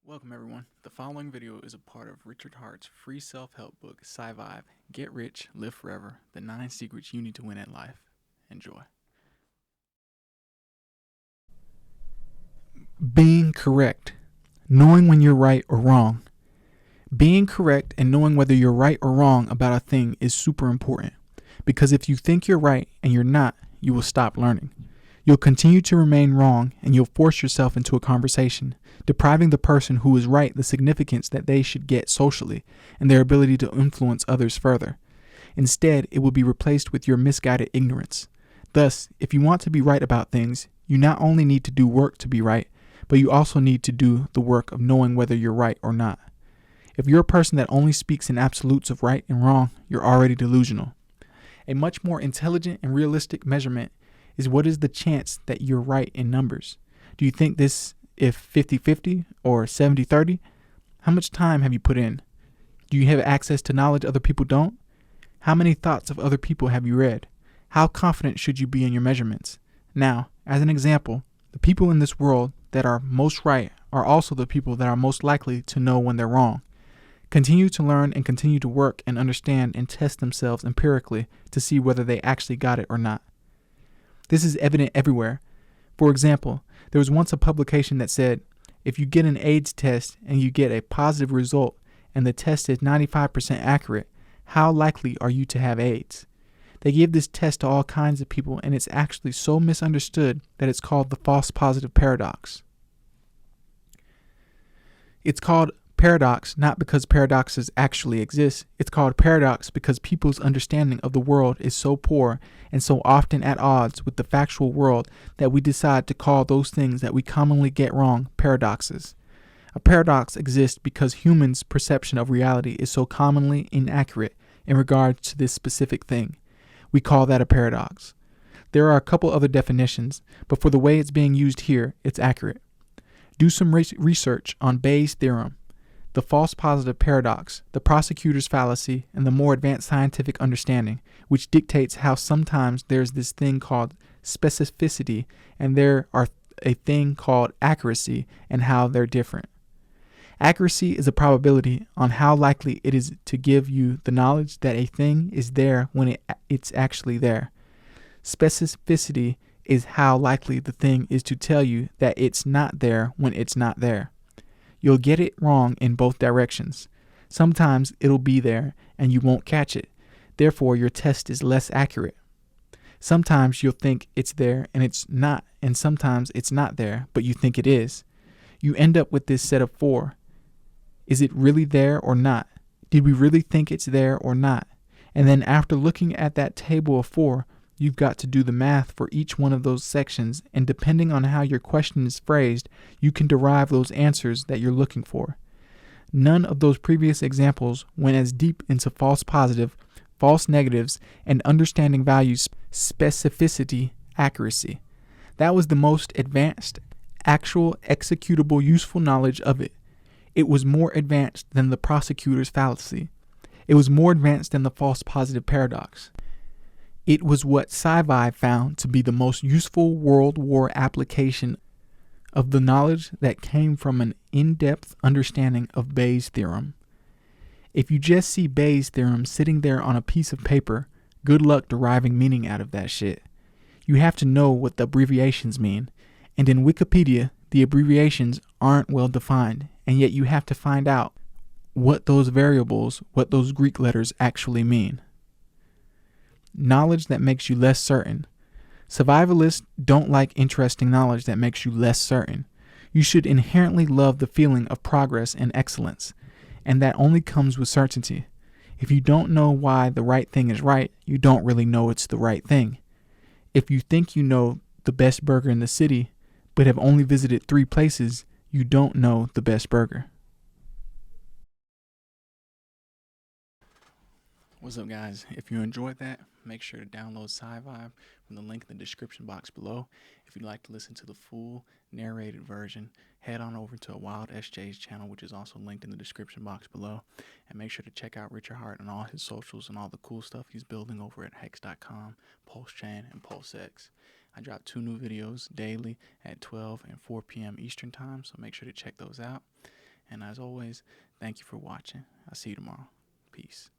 Welcome everyone. The following video is a part of Richard Hart's free self-help book, SciVive, Get Rich, Live Forever, The 9 Secrets You Need to Win at Life. Enjoy. Being correct. Knowing when you're right or wrong. Being correct and knowing whether you're right or wrong about a thing is super important. Because if you think you're right and you're not, you will stop learning. You'll continue to remain wrong and you'll force yourself into a conversation, depriving the person who is right the significance that they should get socially and their ability to influence others further. Instead, it will be replaced with your misguided ignorance. Thus, if you want to be right about things, you not only need to do work to be right, but you also need to do the work of knowing whether you're right or not. If you're a person that only speaks in absolutes of right and wrong, you're already delusional. A much more intelligent and realistic measurement is what is the chance that you're right in numbers. Do you think this if 50-50 or 70-30? How much time have you put in? Do you have access to knowledge other people don't? How many thoughts of other people have you read? How confident should you be in your measurements? Now, as an example, the people in this world that are most right are also the people that are most likely to know when they're wrong. Continue to learn and continue to work and understand and test themselves empirically to see whether they actually got it or not. This is evident everywhere. For example, there was once a publication that said, if you get an AIDS test and you get a positive result and the test is 95% accurate, how likely are you to have AIDS? They give this test to all kinds of people and it's actually so misunderstood that it's called the false positive paradox. It's called paradox not because paradoxes actually exist. It's called paradox because people's understanding of the world is so poor and so often at odds with the factual world that we decide to call those things that we commonly get wrong paradoxes. A paradox exists because humans' perception of reality is so commonly inaccurate in regard to this specific thing. We call that a paradox. There are a couple other definitions, but for the way it's being used here, it's accurate. Do some research on Bayes' theorem, the false positive paradox, the prosecutor's fallacy, and the more advanced scientific understanding, which dictates how sometimes there's this thing called specificity and there are a thing called accuracy and how they're different. Accuracy is a probability on how likely it is to give you the knowledge that a thing is there when it's actually there. Specificity is how likely the thing is to tell you that it's not there when it's not there. You'll get it wrong in both directions. Sometimes it'll be there and you won't catch it. Therefore, your test is less accurate. Sometimes you'll think it's there and it's not, and sometimes it's not there, but you think it is. You end up with this set of 4. Is it really there or not? Did we really think it's there or not? And then after looking at that table of 4, you've got to do the math for each one of those sections, and depending on how your question is phrased, you can derive those answers that you're looking for. None of those previous examples went as deep into false positive, false negatives, and understanding values, specificity, accuracy. That was the most advanced, actual, executable, useful knowledge of it. It was more advanced than the prosecutor's fallacy. It was more advanced than the false positive paradox. It was what SciVive found to be the most useful World War application of the knowledge that came from an in-depth understanding of Bayes' theorem. If you just see Bayes' theorem sitting there on a piece of paper, good luck deriving meaning out of that shit. You have to know what the abbreviations mean, and in Wikipedia, the abbreviations aren't well defined, and yet you have to find out what those variables, what those Greek letters actually mean. Knowledge that makes you less certain. Survivalists don't like interesting knowledge that makes you less certain. You should inherently love the feeling of progress and excellence, and that only comes with certainty. If you don't know why the right thing is right, you don't really know it's the right thing. If you think you know the best burger in the city, but have only visited 3 places, you don't know the best burger. What's up, guys? If you enjoyed that, make sure to download SciVive from the link in the description box below. If you'd like to listen to the full narrated version, head on over to Wild SJ's channel, which is also linked in the description box below. And make sure to check out Richard Hart and all his socials and all the cool stuff he's building over at hex.com, pulsechain, and pulsex. I drop 2 new videos daily at 12 and 4 p.m. Eastern time, so make sure to check those out. And as always, thank you for watching. I'll see you tomorrow. Peace.